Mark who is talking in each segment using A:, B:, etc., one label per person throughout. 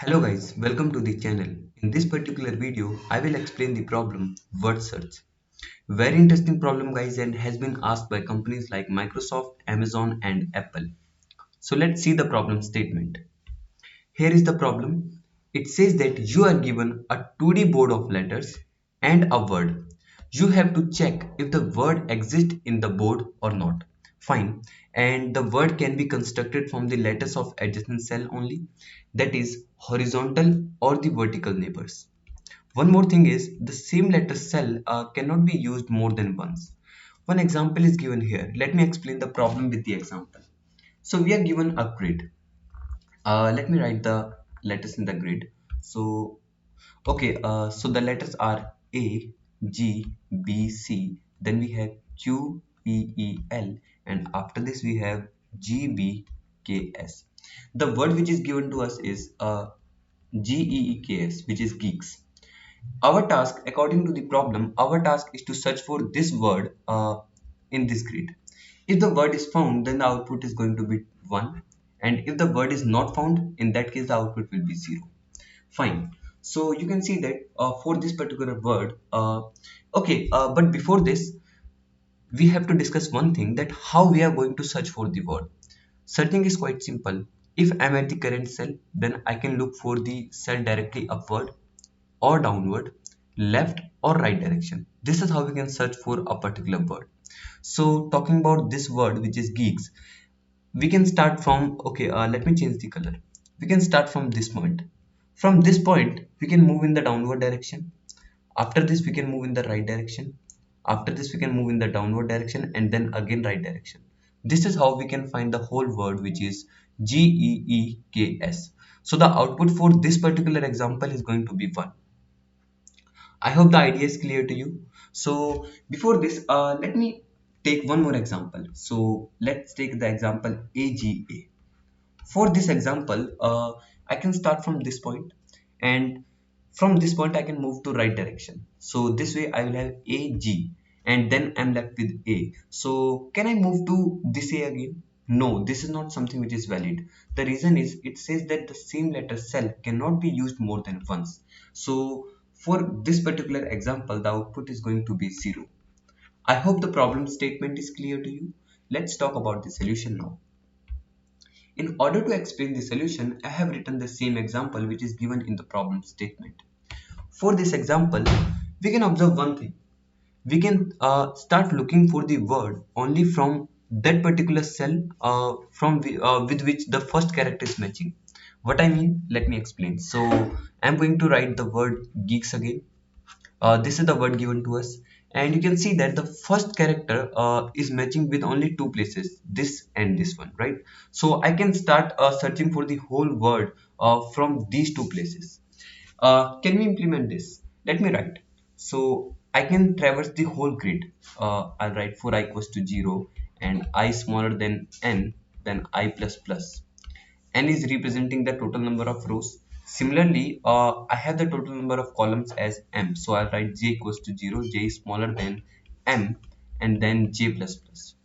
A: Hello guys, welcome to the channel. In this particular video, I will explain the problem word search. Very interesting problem guys and has been asked by companies like Microsoft, Amazon and Apple. So let's see the problem statement. Here is the problem. It says that you are given a 2D board of letters and a word. You have to check if the word exists in the board or not. Fine. And the word can be constructed from the letters of adjacent cell only, that is horizontal or the vertical neighbors. One more thing is the same letter cell cannot be used more than once. One example is given here. Let me explain the problem with the example. So we are given a grid. Let me write the letters in the grid. So okay, so the letters are A, G, B, C. Then we have Q, P, E, L, and after this we have G, B, K, S. The word which is given to us is GEEKS, which is geeks. Our task, according to the problem, our task is to search for this word in this grid. If the word is found, then the output is going to be 1. And if the word is not found, in that case, the output will be 0. Fine. So you can see that for this particular word, but before this, we have to discuss one thing, that how we are going to search for the word. Searching is quite simple. If I'm at the current cell, then I can look for the cell directly upward or downward, left or right direction. This is how we can search for a particular word. So talking about this word which is geeks, we can start from, let me change the color. We can start from this point. From this point, we can move in the downward direction. After this, we can move in the right direction. After this, we can move in the downward direction and then again right direction. This is how we can find the whole word which is GEEKS. So the output for this particular example is going to be 1. I hope the idea is clear to you. So before this, let me take one more example. So let's take the example AGA. For this example, I can start from this point, and from this point I can move to right direction. So this way I will have AG and then I'm left with A. So can I move to this A again? No, this is not something which is valid. The reason is it says that the same letter cell cannot be used more than once. So for this particular example, the output is going to be 0. I hope the problem statement is clear to you. Let's talk about the solution now. In order to explain the solution, I have written the same example which is given in the problem statement. For this example, we can observe one thing. We can start looking for the word only from that particular cell with which the first character is matching. What I mean, let me explain. So I'm going to write the word geeks again. This is the word given to us, and you can see that the first character is matching with only two places, this and this one, right? So I can start searching for the whole word from these two places. Can we implement this? Let me write. So I can traverse the whole grid. I'll write for I equals to 0 and I smaller than n, then I plus plus. N is representing the total number of rows. Similarly, I have the total number of columns as m. So I'll write j equals to 0, j is smaller than m, and then j plus plus.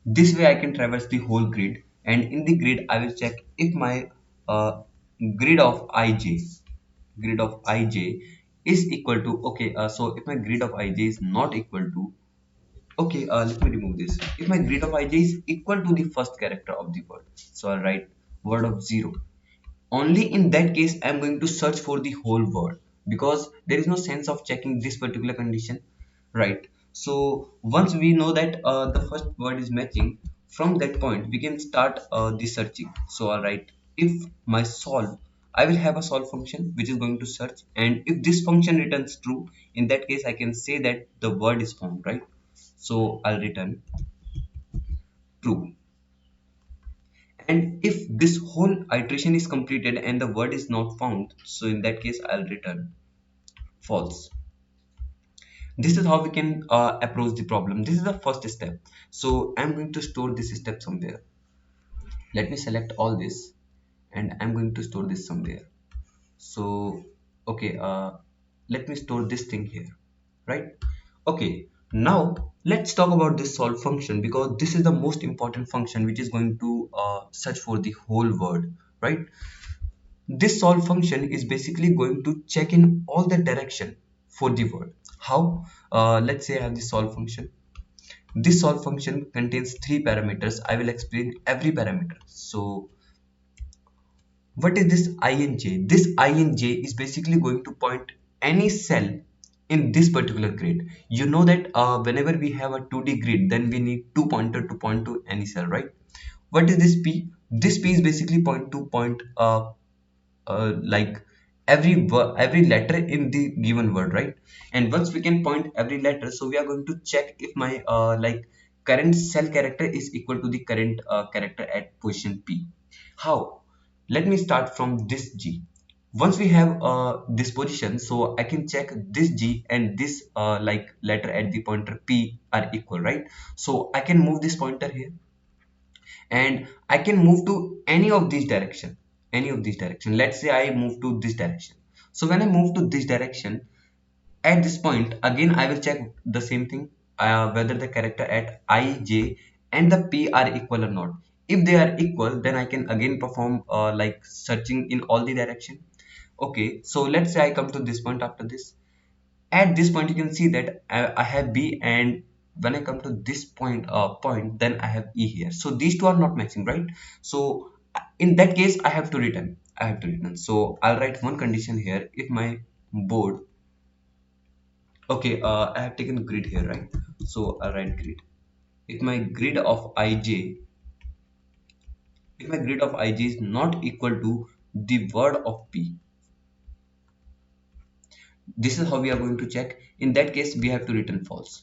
A: This way I can traverse the whole grid, and in the grid I will check if my uh, grid of ij is equal to, so if my grid of ij is not equal to, let me remove this. If my grid of ij is equal to the first character of the word, so I'll write word of 0. Only in that case I'm going to search for the whole word, because there is no sense of checking this particular condition, right? So once we know that the first word is matching, from that point we can start the searching. So I'll write if my solve, I will have a solve function which is going to search, and if this function returns true, in that case I can say that the word is found, right? So I'll return true. And if this whole iteration is completed and the word is not found, so in that case I'll return false. This is how we can approach the problem. This is the first step. So I'm going to store this step somewhere. Let me select all this and I'm going to store this somewhere. So let me store this thing here, right? Okay, now let's talk about this solve function, because this is the most important function which is going to search for the whole word, right? This solve function is basically going to check in all the direction for the word. How? Let's say I have this solve function. This solve function contains three parameters. I will explain every parameter. So what is this ij? This ij is basically going to point any cell in this particular grid. You know that whenever we have a 2D grid, then we need two pointer to point to any cell, right? What is this p? This p is basically point like every letter in the given word, right? And once we can point every letter, so we are going to check if my like current cell character is equal to the current character at position p. How? Let me start from this g. Once we have this position, so I can check this g and this like letter at the pointer p are equal, right? So I can move this pointer here and I can move to any of these direction. Let's say I move to this direction. So when I move to this direction, at this point again I will check the same thing, whether the character at I, J and the P are equal or not. If they are equal, then I can again perform like searching in all the direction. Okay, so let's say I come to this point. After this, at this point you can see that I have B, and when I come to this point, then I have E here. So these two are not matching, right? So in that case I have to return. So I'll write one condition here. If my board, okay, I have taken grid here, right? So I'll write grid. If my grid of ij, if my grid of ij is not equal to the word of P, this is how we are going to check. In that case we have to return false.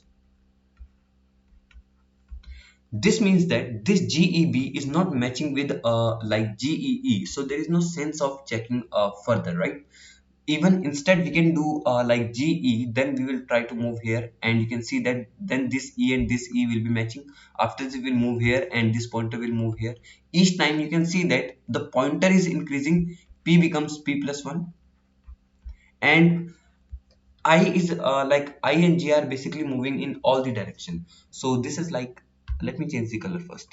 A: This means that this GEB is not matching with like GEE, so there is no sense of checking further, right? Even instead we can do like GE, then we will try to move here, and you can see that then this E and this E will be matching. After this we will move here and this pointer will move here. Each time you can see that the pointer is increasing, P becomes P plus 1, and I is like I and J are basically moving in all the direction. So this is like, let me change the color first.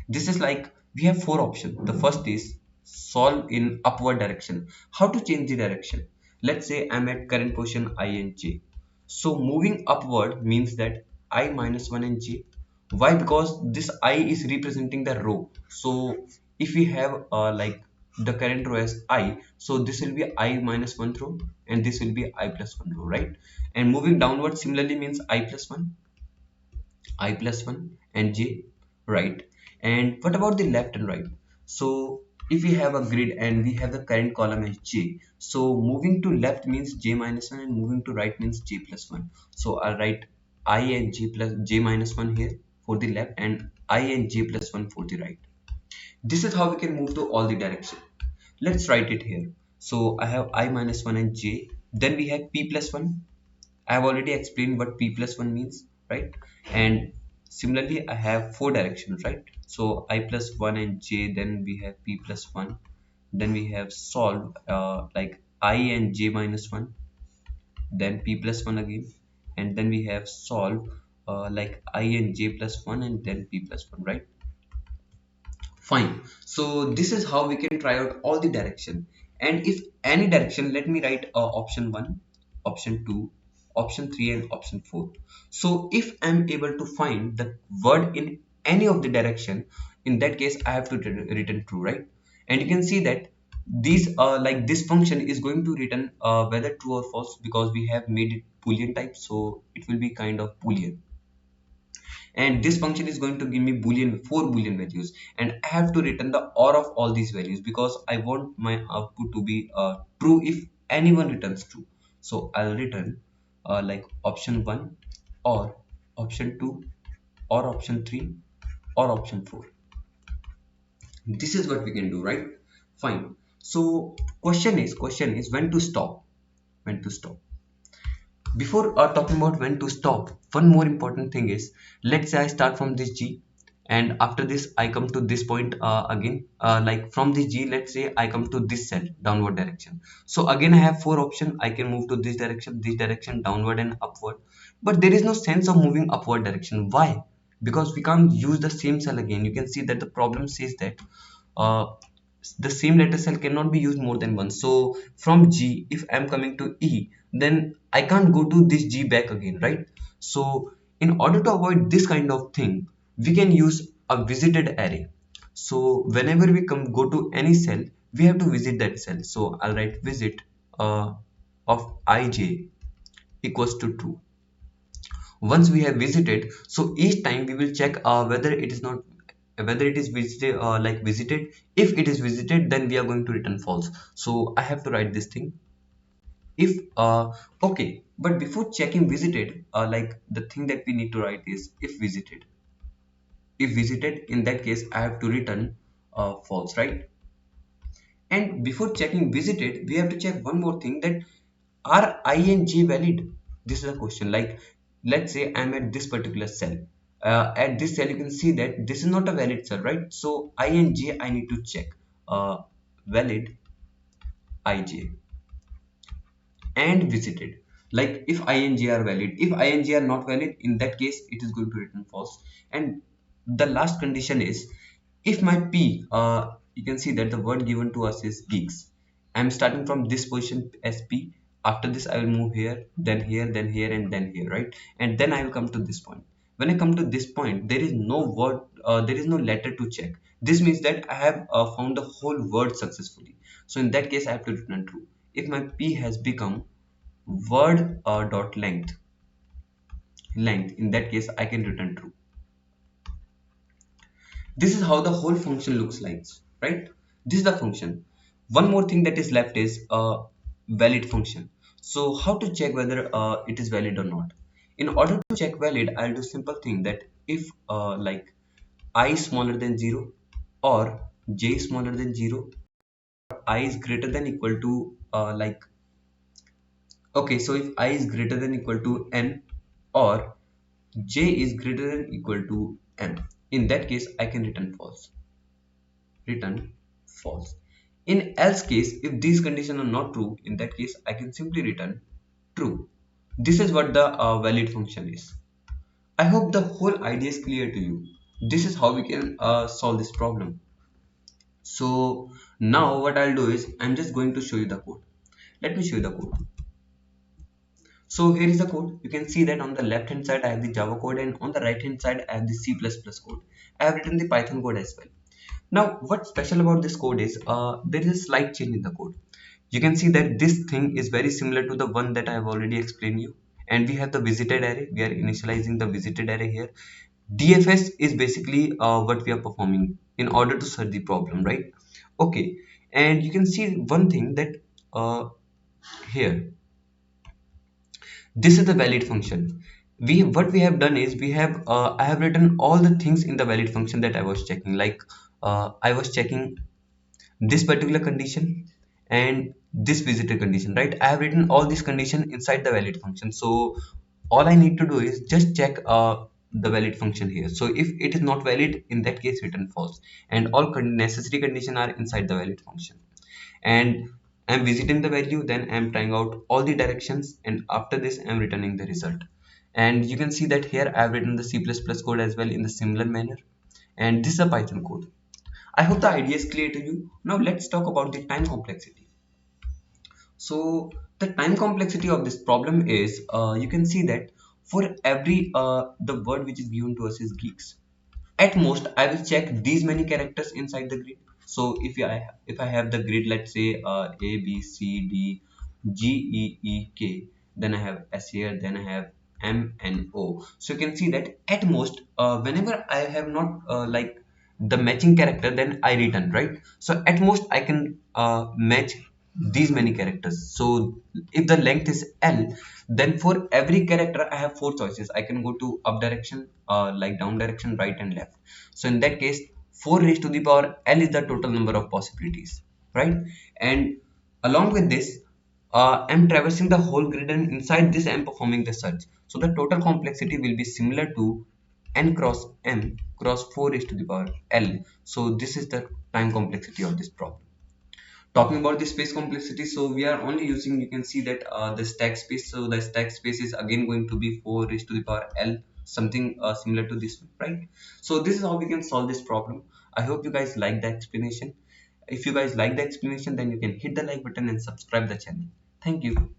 A: This is like we have four options. The first is solve in upward direction. How to change the direction? Let's say I'm at current position I and J. So moving upward means that I minus 1 and J. Why? Because this I is representing the row. So if we have like the current row as I, so this will be I minus 1 row and this will be I plus 1 row, right? And moving downward similarly means I plus 1, I plus 1 and J, right? And what about the left and right? So if we have a grid and we have the current column as J, so moving to left means J minus 1 and moving to right means J plus 1. So I'll write I and J plus J minus 1 here for the left and I and J plus 1 for the right. This is how we can move to all the direction. Let's write it here. So I have I minus 1 and J. Then we have P plus 1. I have already explained what P plus 1 means, right? And similarly, I have four directions, right? So I plus 1 and J, then we have P plus 1. Then we have solve like I and J minus 1, then P plus 1 again. And then we have solve like I and J plus 1 and then P plus 1, right? Fine. So this is how we can try out all the direction. And if any direction, let me write option 1, option 2, option 3 and option 4. So if I'm able to find the word in any of the direction, in that case I have to return true, right? And you can see that these like this function is going to return whether true or false, because we have made it boolean type, so it will be kind of boolean. And this function is going to give me four boolean values, and I have to return the or of all these values because I want my output to be true if anyone returns true. So I'll return like option 1 or option 2 or option 3 or option 4. This is what we can do, right? Fine. So question is when to stop. When to stop. Before talking about when to stop, one more important thing is, let's say I start from this G, and after this I come to this point again, like from this G, let's say I come to this cell downward direction. So again I have four options. I can move to this direction, downward and upward. But there is no sense of moving upward direction. Why? Because we can't use the same cell again. You can see that the problem says that uh, the same letter cell cannot be used more than once. So from G, if I'm coming to E, then I can't go to this G back again, right? So in order to avoid this kind of thing, we can use a visited array. So whenever we come go to any cell, we have to visit that cell. So I'll write visit of ij equals to true. Once we have visited, so each time we will check whether it is not, whether it is visited, visited. If it is visited, then we are going to return false. So I have to write this thing if okay, but before checking visited, the thing that we need to write is if visited. If visited, in that case I have to return false, right? And before checking visited, we have to check one more thing, that are I and J valid? This is a question. Like, let's say I'm at this particular cell. At this cell, you can see that this is not a valid cell, right? So I and J, I need to check valid IJ and visited. Like if I and J are valid, if I and J are not valid, in that case it is going to return false. And the last condition is if my P, you can see that the word given to us is geeks. I'm starting from this position as P. After this, I will move here, then here, then here, and then here, right? And then I will come to this point. When I come to this point, there is no word, there is no letter to check. This means that I have found the whole word successfully. So in that case, I have to return true. If my P has become word dot length, in that case, I can return true. This is how the whole function looks like, right? This is the function. One more thing that is left is a valid function. So how to check whether it is valid or not? In order to check valid, I'll do simple thing that if I is smaller than 0 or j is smaller than 0, I is greater than equal to okay, so if I is greater than equal to n or j is greater than equal to m, in that case I can return false. In else case, if these conditions are not true, in that case I can simply return true. This is what the valid function is. I hope the whole idea is clear to you. This is how we can solve this problem. So now what I'll do is I'm just going to show you the code. Let me show you the code. So here is the code. You can see that on the left hand side I have the Java code, and on the right hand side I have the C++ code. I have written the Python code as well. Now what's special about this code is there is a slight change in the code. You can see that this thing is very similar to the one that I have already explained you, and we have the visited array. We are initializing the visited array here. DFS is basically what we are performing in order to solve the problem, right? Okay, and you can see one thing that here, this is the valid function. We what we have done is we have I have written all the things in the valid function that I was checking. I was checking this particular condition and this visitor condition, right? I have written all these condition inside the valid function. So all I need to do is just check the valid function here. So if it is not valid, in that case return false, and all necessary condition are inside the valid function. And I'm visiting the value, then I'm trying out all the directions, and after this I'm returning the result. And you can see that here I've written the C++ code as well in the similar manner, and this is a Python code. I hope the idea is clear to you. Now let's talk about the time complexity. So the time complexity of this problem is you can see that for every the word which is given to us is geeks. At most I will check these many characters inside the grid. So if I have the grid, let's say A B C D G E E K, then I have S here, then I have M and O. So you can see that at most whenever I have not the matching character, then I return, right? So at most I can match these many characters. So if the length is L, then for every character I have four choices. I can go to up direction, down direction, right and left. So in that case 4 raised to the power L is the total number of possibilities, right? And along with this I'm traversing the whole grid, and inside this I'm performing the search. So the total complexity will be similar to n cross m cross 4 raised to the power L. So this is the time complexity of this problem. Talking about the space complexity, so we are only using, you can see that the stack space. So the stack space is again going to be 4 raised to the power L, something similar to this one, right? So this is how we can solve this problem. I hope you guys like the explanation. If you guys like the explanation, then you can hit the like button and subscribe the channel. Thank you.